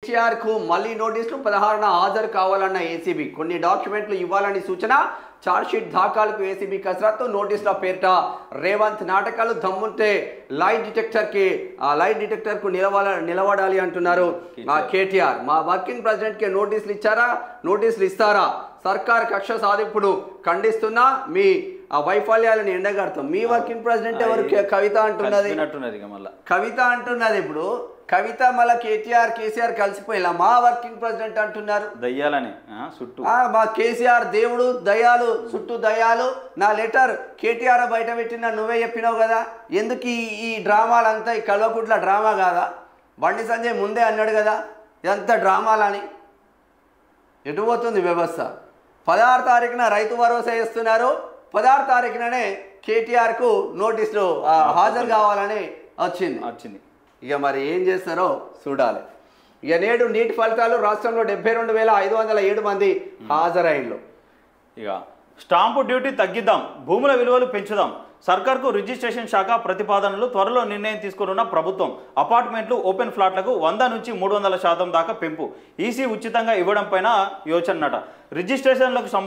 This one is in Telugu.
కేటీఆర్ కు మళ్ళీ నోటీసులు 16న హాజరు కావాలన్న ఏసీబీ కొన్ని డాక్యుమెంట్లు ఇవ్వాలని సూచన చార్జ్షీట్ దాఖలుకు ఏసీబీ కసరత్తు నోటీసుల పేరిట రేవంత్ నాటకాలు దమ్ముంటే లైట్ డిటెక్టర్ కు నిలబడాలి అంటున్నారు కేటీఆర్ మా వర్కింగ్ ప్రెసిడెంట్ కి నోటీసులు ఇచ్చారా నోటీసులు ఇస్తారా సర్కార్ కక్ష సాధింపుడు ఖండిస్తున్నా మీ వైఫల్యాలను ఎండగడతాం మీ వర్కింగ్ ప్రెసిడెంట్ ఎవరు కవిత అంటున్నది కవిత అంటున్నది ఇప్పుడు కవిత మళ్ళీ కేసీఆర్ కలిసిపోయేలా మా వర్కింగ్ ప్రెసిడెంట్ అంటున్నారు దయ్యాలని చుట్టూ మా కేసీఆర్ దేవుడు దయాలు చుట్టూ దయాలు నా లెటర్ కేటీఆర్ బయట పెట్టిన నువ్వే చెప్పినావు కదా ఎందుకు ఈ డ్రామాలంతా ఈ కల్వకుట్ల డ్రామా కాదా బండి సంజయ్ ముందే అన్నాడు కదా ఇదంతా డ్రామాలని ఎటు పోతుంది వ్యవస్థ 16 తారీఖున రైతు భరోసా ఇస్తున్నారు 16 తారీఖుననే కేటీఆర్కు నోటీసులు హాజరు కావాలని వచ్చింది ఇక మరి ఏం చేస్తారో చూడాలి ఇక నేడు నీటి ఫలితాలు రాష్ట్రంలో 72,507 మంది హాజరైన్లు ఇక స్టాంపు డ్యూటీ తగ్గిద్దాం భూముల విలువలు పెంచుదాం సర్కార్కు రిజిస్ట్రేషన్ శాఖ ప్రతిపాదనలు త్వరలో నిర్ణయం తీసుకున్న ప్రభుత్వం అపార్ట్మెంట్లు ఓపెన్ ఫ్లాట్లకు 100 నుంచి 300% దాకా పెంపు ఈసీ ఉచితంగా ఇవ్వడం పైన యోచనట రిజిస్ట్రేషన్లకు